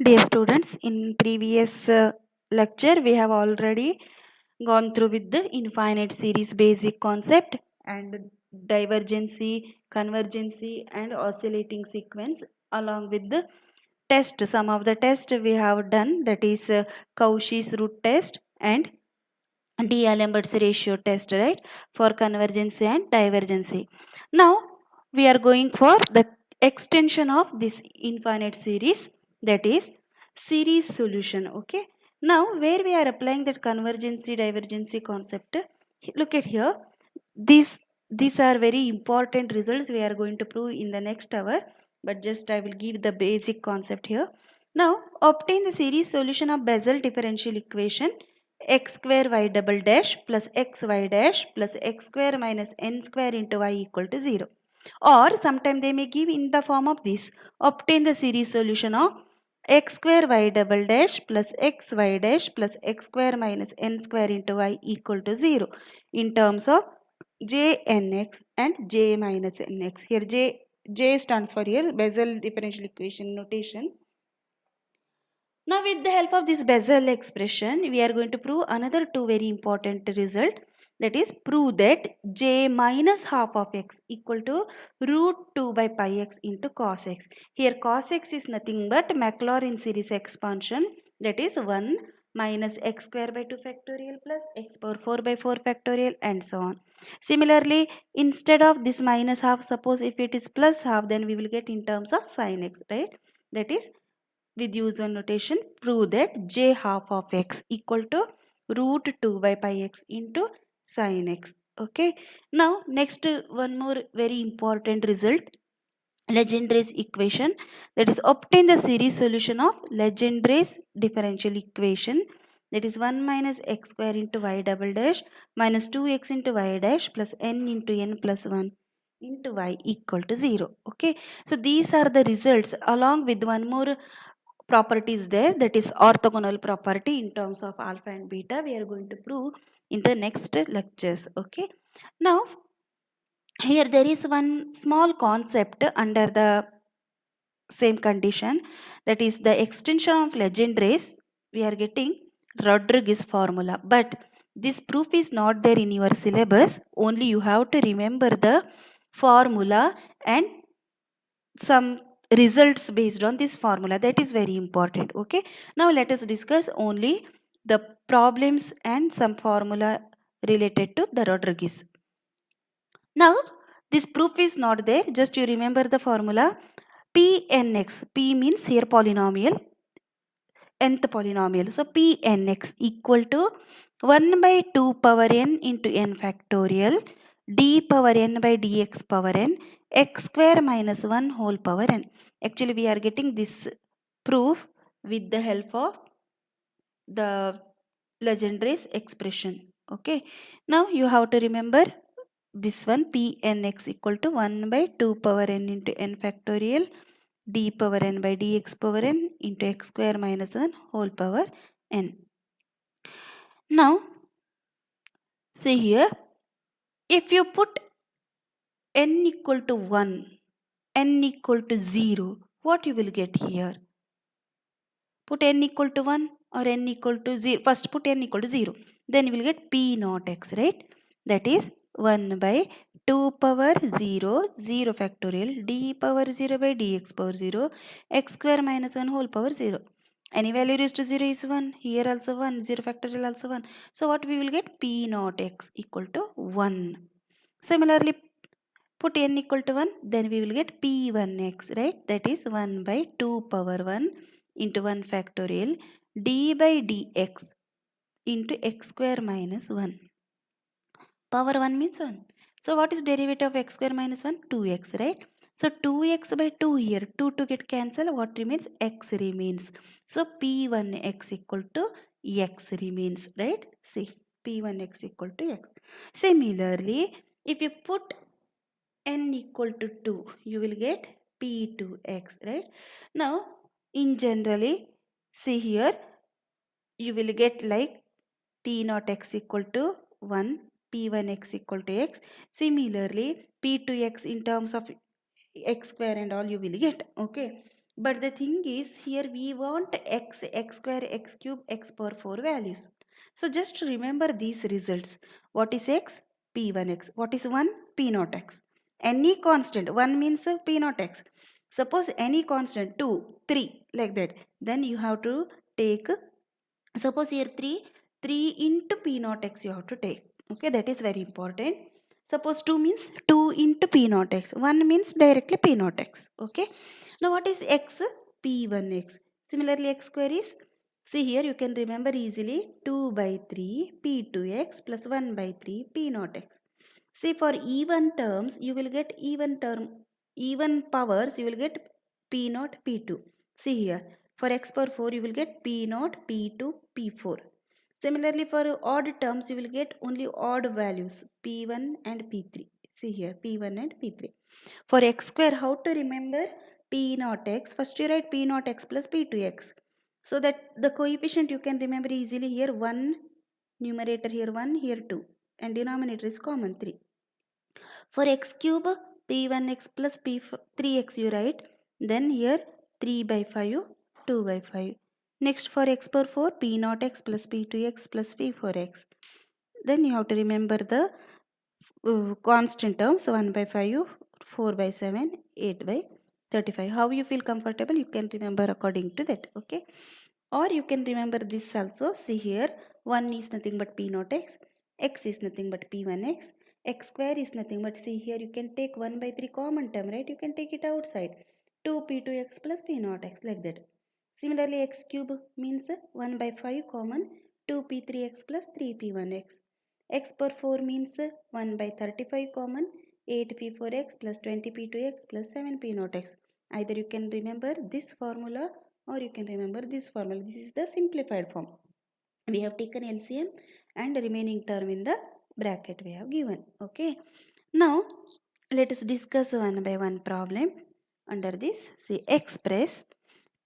Dear students, in previous lecture we have already gone through with the infinite series basic concept and divergency, convergency and oscillating sequence along with the test. Some of the test we have done, that is Cauchy's root test and D'Alembert's ratio test, right, for convergency and divergency. Now we are going for the extension of this infinite series, that is series solution. Okay. Now where we are applying that convergency divergency concept, look at here. These are very important results we are going to prove in the next hour, but just I will give the basic concept here. Now obtain the series solution of Bessel differential equation x square y double dash plus xy dash plus x square minus n square into y equal to 0. Or sometime they may give in the form of this. Obtain the series solution of x square y double dash plus xy dash plus x square minus n square into y equal to 0 in terms of j nx and j minus nx. Here j stands for here Bessel differential equation notation. Now with the help of this Bessel expression, we are going to prove another two very important result. That is, prove that j minus half of x equal to root 2 by pi x into cos x. Here cos x is nothing but Maclaurin series expansion, that is 1 minus x square by 2 factorial plus x power 4 by 4 factorial and so on. Similarly, instead of this minus half, suppose if it is plus half, then we will get in terms of sin x, right? That is, with usual notation, prove that j half of x equal to root 2 by pi x into sin x. Okay. Now next one more very important result, Legendre's equation, that is obtain the series solution of Legendre's differential equation, that is 1 minus x square into y double dash minus 2x into y dash plus n into n plus 1 into y equal to 0. Okay. So these are the results along with one more properties there, that is orthogonal property in terms of alpha and beta, we are going to prove in the next lectures. Okay. Now here there is one small concept under the same condition, that is the extension of Legendre's. We are getting Rodriguez formula, but this proof is not there in your syllabus. Only you have to remember the formula and some results based on this formula, that is very important. Okay. Now let us discuss only the problems and some formula related to the Rodriguez. Now this proof is not there, just you remember the formula Pnx. P means here polynomial, nth polynomial. So Pnx equal to 1 by 2 power n into n factorial d power n by dx power n x square minus 1 whole power n. Actually we are getting this proof with the help of the Legendre's expression. Okay. Now you have to remember this one, Pnx equal to 1 by 2 power n into n factorial d power n by dx power n into x square minus 1 whole power n. Now see here, if you put n equal to 1, n equal to 0, what you will get here? Put n equal to 1 or n equal to 0. First put n equal to 0. Then you will get p naught x, right? That is 1 by 2 power 0, 0 factorial, d power 0 by dx power 0, x square minus 1 whole power 0. Any value raised to 0 is 1. Here also 1. 0 factorial also 1. So what we will get? P naught x equal to 1. Similarly, put n equal to 1. Then we will get P1x, right? That is 1 by 2 power 1 into 1 factorial d by dx into x square minus 1. Power 1 means 1. So what is derivative of x square minus 1? 2x, right? So 2x by 2 here. 2 to get cancelled. What remains? X remains. So P1x equal to x remains, right? See, P1x equal to x. Similarly, if you put n equal to 2, you will get P2x, right? Now, in generally, see here, you will get like P naught x equal to 1, P1x equal to x. Similarly, P2x in terms of x square and all you will get. Okay. But the thing is, here we want x square, x cube, x power 4 values. So just remember these results. What is x? P1x. What is 1? P naught x. Any constant, 1 means P naught x. Suppose any constant, 2, 3, like that. Then you have to take, suppose here 3 into P naught x you have to take. Okay, that is very important. Suppose 2 means 2 into P naught x. 1 means directly P naught x. Okay. Now what is x? P1x. Similarly, x square is, see here you can remember easily, 2 by 3 P2x plus 1 by 3 P naught x. See, for even terms you will get even powers you will get P naught P2. See here, for x power 4 you will get P naught P2 P4. Similarly, for odd terms you will get only odd values P1 and P3. See here, P1 and P3. For x square, how to remember P naught x? First you write P naught x plus P2x. So that the coefficient you can remember easily here, 1, numerator here 1, here 2, and denominator is common 3. For x cube, P1x plus P3x you write. Then here 3 by 5, 2 by 5. Next for x power 4, P naught x plus P2x plus P4x. Then you have to remember the constant terms, 1 by 5, 4 by 7, 8 by 35. How you feel comfortable, you can remember according to that. Okay. Or you can remember this also. See here, 1 is nothing but P naught x is nothing but P1x, x square is nothing but, see here you can take 1 by 3 common term, right? You can take it outside. 2P2x plus P naught x, like that. Similarly, x cube means 1 by 5 common, 2P3x plus 3P1x. X power 4 means 1 by 35 common, 8P4x plus 20P2x plus 7P naught x. Either you can remember this formula or you can remember this formula. This is the simplified form. We have taken LCM and the remaining term in the bracket we have given. Okay. Now let us discuss one by one problem. Under this, see, express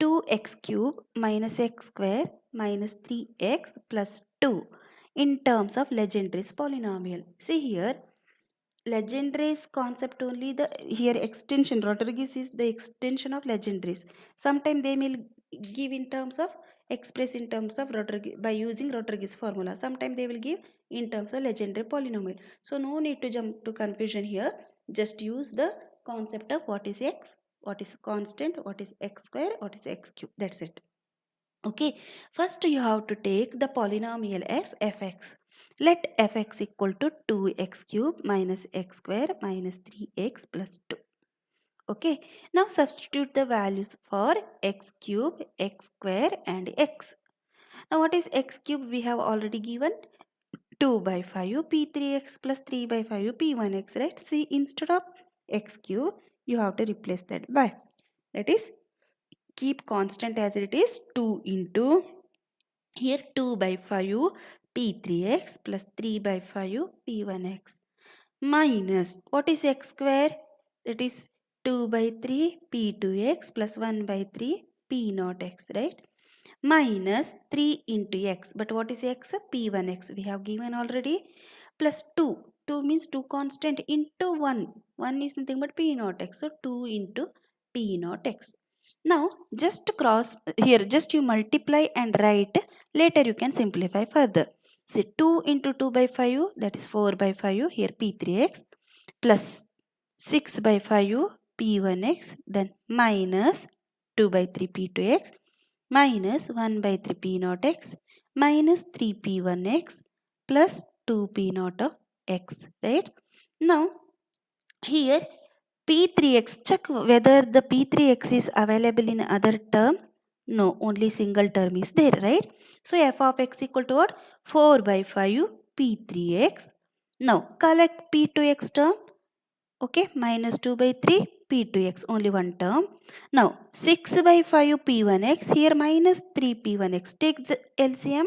2x cube minus x square minus 3x plus 2 in terms of Legendre's polynomial. See here, Legendre's concept only, the here extension Rodriguez is the extension of Legendre's. Sometimes they will give in terms of, express in terms of Rodriguez by using Rodriguez formula. Sometimes they will give in terms of Legendre polynomial. So no need to jump to confusion here. Just use the concept of what is x, what is constant, what is x square, what is x cube. That's it. Okay, first you have to take the polynomial as fx. Let fx equal to 2x cube minus x square minus 3x plus 2. Okay, now substitute the values for x cube, x square and x. Now what is x cube? We have already given 2 by 5 p3x plus 3 by 5 p1x, right? See, instead of x cube you have to replace that by, that is, keep constant as it is, 2 into, here 2 by 5 p3x plus 3 by 5 p1x minus, what is x square? That is 2 by 3 p2x plus 1 by 3 p naught x, right? Minus 3 into x. But what is x? P1x. We have given already. Plus 2. 2 means 2 constant into 1. 1 is nothing but p naught x. So 2 into p naught x. Now just cross here, just you multiply and write. Later you can simplify further. See, 2 into 2 by 5, that is 4 by 5, here p3x plus 6 by 5 p1x, then minus 2 by 3 p2x minus 1 by 3 p naught x minus 3 p1x plus 2 p naught of x, right? Now here p3x, check whether the p3x is available in other terms. No, only single term is there, right? So f of x equal to what? 4 by 5 p3x. Now collect p2x term. Okay, minus 2 by 3 p2x, only one term. Now 6 by 5 p1x, here minus 3 p1x. Take the LCM.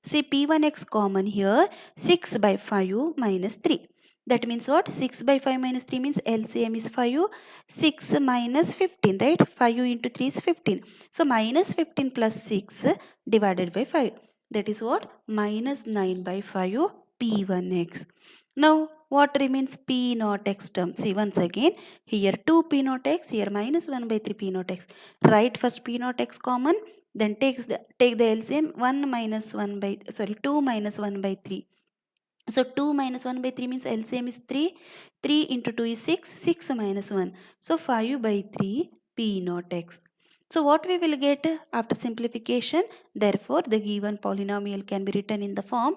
See, p1x common here, 6 by 5 minus 3. That means what? 6 by 5 minus 3 means LCM is 5. 6 minus 15, right? 5 into 3 is 15. So minus 15 plus 6 divided by 5. That is what? Minus 9 by 5 p1x. Now What remains? P naught x term. See once again, here 2 P naught x, here minus 1 by 3 P naught x. Write first P naught x common, then take the LCM 1 minus 1 by, sorry, 2 minus 1 by 3. So 2 minus 1 by 3 means LCM is 3. 3 into 2 is 6. 6 minus 1. So 5 by 3 P naught x. So what we will get after simplification? Therefore, the given polynomial can be written in the form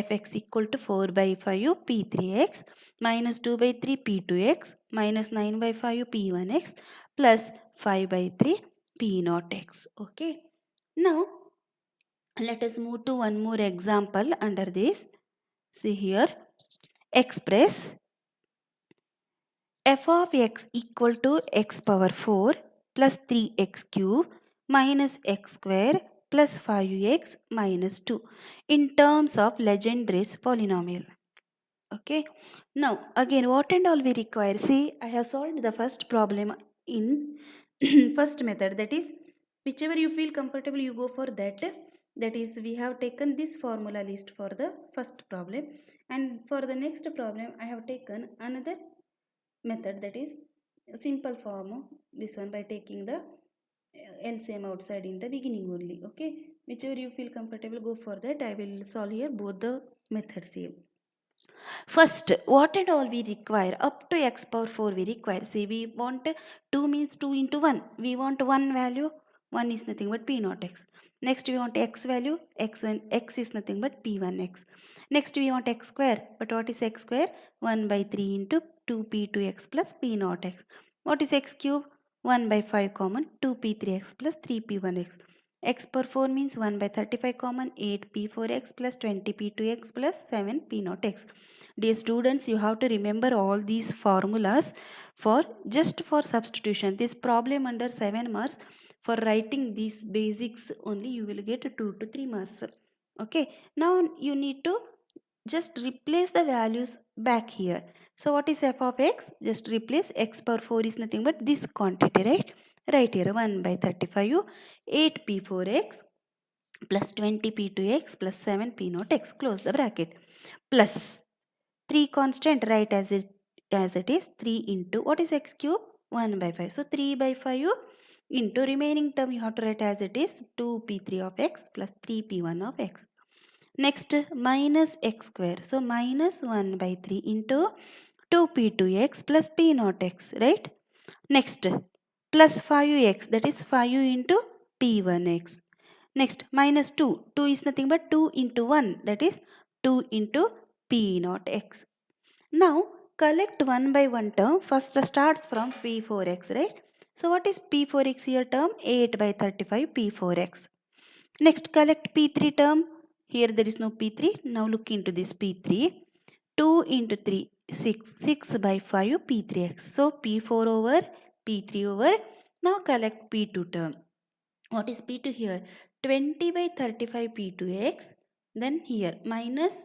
fx equal to 4 by 5 p3x minus 2 by 3 p2x minus 9 by 5 p1x plus 5 by 3 p naught x. Okay. Now, let us move to one more example under this. See here, express f of x equal to x power 4 plus 3x cube minus x square plus 5x minus 2 in terms of Legendre's polynomial. Okay. Now, again, what and all we require? See, I have solved the first problem in first method. That is, whichever you feel comfortable, you go for that. That is, we have taken this formula list for the first problem. And for the next problem, I have taken another method, that is simple form, this one, by taking the LCM outside in the beginning only. Okay. Whichever you feel comfortable, go for that. I will solve here both the methods here. First, what and all we require? Up to x power 4 we require. See, we want 2 means 2 into 1. We want 1 value. 1 is nothing but p naught x. Next we want x value. X is nothing but p1x. Next we want x square. But what is x square? 1 by 3 into 2p2x plus p naught x. What is x cube? 1 by 5 common 2p3x plus 3p1x. X power 4 means 1 by 35 common 8p4x plus 20p2x plus 7p naught x. Dear students, you have to remember all these formulas for just for substitution. This problem under 7 marks, for writing these basics only you will get 2 to 3 marks. Okay. Now you need to just replace the values back here. So what is f of x? Just replace x power 4 is nothing but this quantity, right? Right here 1 by 35 8p4x plus 20p2x plus 7p0 x, close the bracket, plus 3 constant, right, as it is 3 into what is x cube? 1 by 5. So 3 by 5 into remaining term you have to write as it is 2p3 of x plus 3p1 of x. Next, minus x square. So minus 1 by 3 into 2p2x plus p0 x, right? Next, plus 5x, that is 5 into p1x. Next, minus 2. 2 is nothing but 2 into 1, that is 2 into p0 x. Now, collect one by one term. First starts from p4x, right? So, what is p4x here term? 8 by 35 p4x. Next, collect p3 term. Here there is no p3. Now, look into this p3. 2 into 3, 6. 6 by 5 p3x. So, p4 over p3 over. Now, collect p2 term. What is p2 here? 20 by 35 p2x. Then here minus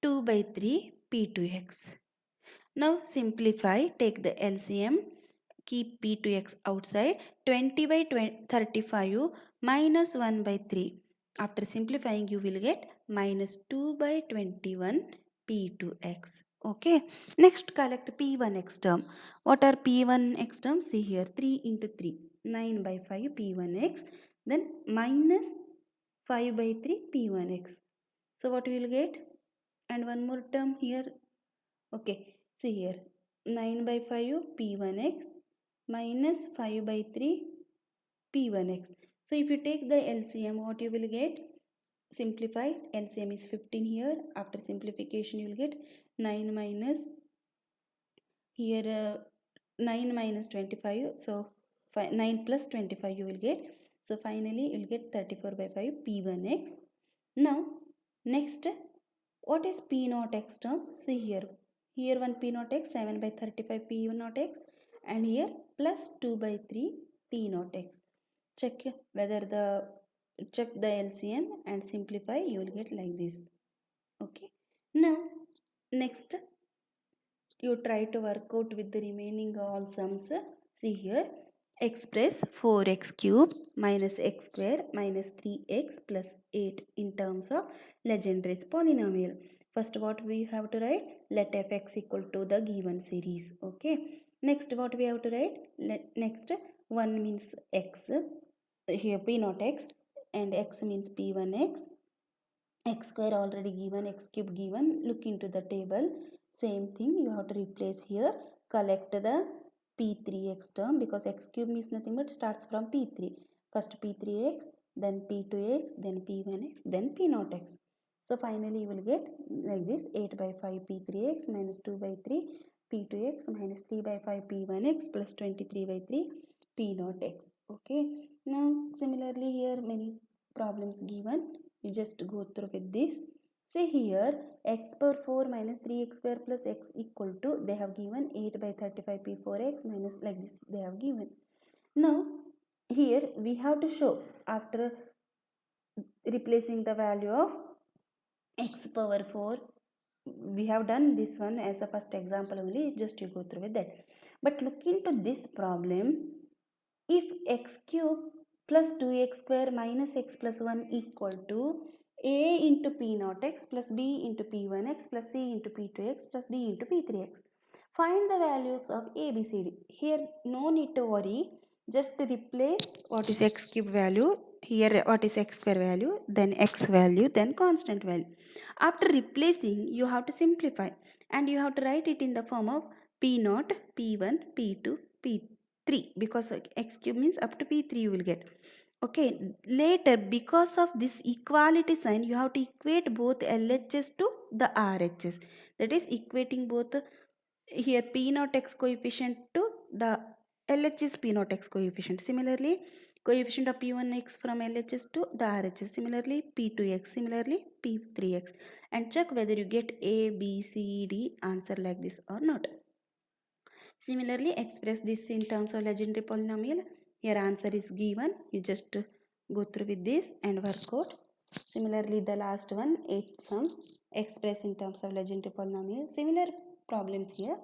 2 by 3 p2x. Now simplify, take the LCM, keep p2x outside. 20 by 35 minus 1 by 3. After simplifying you will get minus 2 by 21 p2x. Okay. Next collect p1x term. What are p1x terms? See here 3 into 3. 9 by 5 p1x. Then minus 5 by 3 p1x. So what we will get? And one more term here. Okay. See here 9 by 5 p1x minus 5 by 3 p1x. So if you take the LCM, what you will get? Simplify. LCM is 15 here. After simplification you will get 9 minus here 9 minus 25. So 9 plus 25 you will get. So finally you will get 34 by 5 p1x. Now next, what is p naught x term? See here. Here one p naught x, 7 by 35 p naught x, and here plus 2 by 3 p naught x. Check whether check the LCM and simplify, you will get like this. Okay. Now next you try to work out with the remaining all sums. See here, express 4x cube minus x square minus 3x plus 8 in terms of Legendre's polynomial. First what we have to write? Let fx equal to the given series. Okay. Next what we have to write? Next 1 means x. Here p not x, and x means p1x. X square already given, x cube given. Look into the table. Same thing you have to replace here. Collect the p3x term, because x cube means nothing but starts from p3. First p3x, then p2x, then p1x, then p0x. So finally you will get like this: 8 by 5 p3x minus 2 by 3 p2x minus 3 by 5 p1x plus 23 by 3 p0x. Okay. Now similarly here many problems given. You just go through with this. Say here x power 4 minus 3x square plus x equal to, they have given 8 by 35 p4x minus, like this they have given. Now here we have to show, after replacing the value of x power 4, we have done this one as a first example only, just you go through with that. But look into this problem. If x cube plus 2x square minus x plus 1 equal to a into p naught x plus b into p1x plus c into p2x plus d into p3x. Find the values of a, b, c, d. Here no need to worry. Just replace what is x cube value, here what is x square value, then x value, then constant value. After replacing, you have to simplify, and you have to write it in the form of p0, p1, p2, p3, because x cube means up to p3 you will get. Okay, later because of this equality sign, you have to equate both LHS to the RHS. That is equating both here p naught x coefficient to the LHS p naught x coefficient. Similarly, coefficient of p1x from LHS to the RHS. Similarly, p2x. Similarly, p3x. And check whether you get A, B, C, D answer like this or not. Similarly, express this in terms of legendary polynomial. Here answer is given. You just go through with this and work out. Similarly, the last one, 8th sum, express in terms of legendary polynomial. Similar problems here.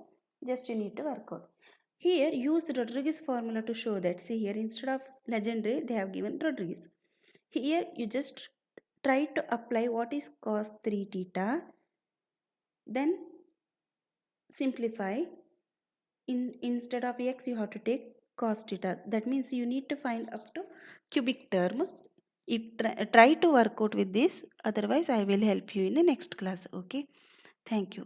Just you need to work out. Here, use Rodriguez formula to show that. See here, instead of legendary, they have given Rodriguez. Here, you just try to apply what is cos 3 theta. Then simplify. Instead of x, you have to take cos theta. That means you need to find up to cubic term. Try to work out with this. Otherwise, I will help you in the next class. Okay. Thank you.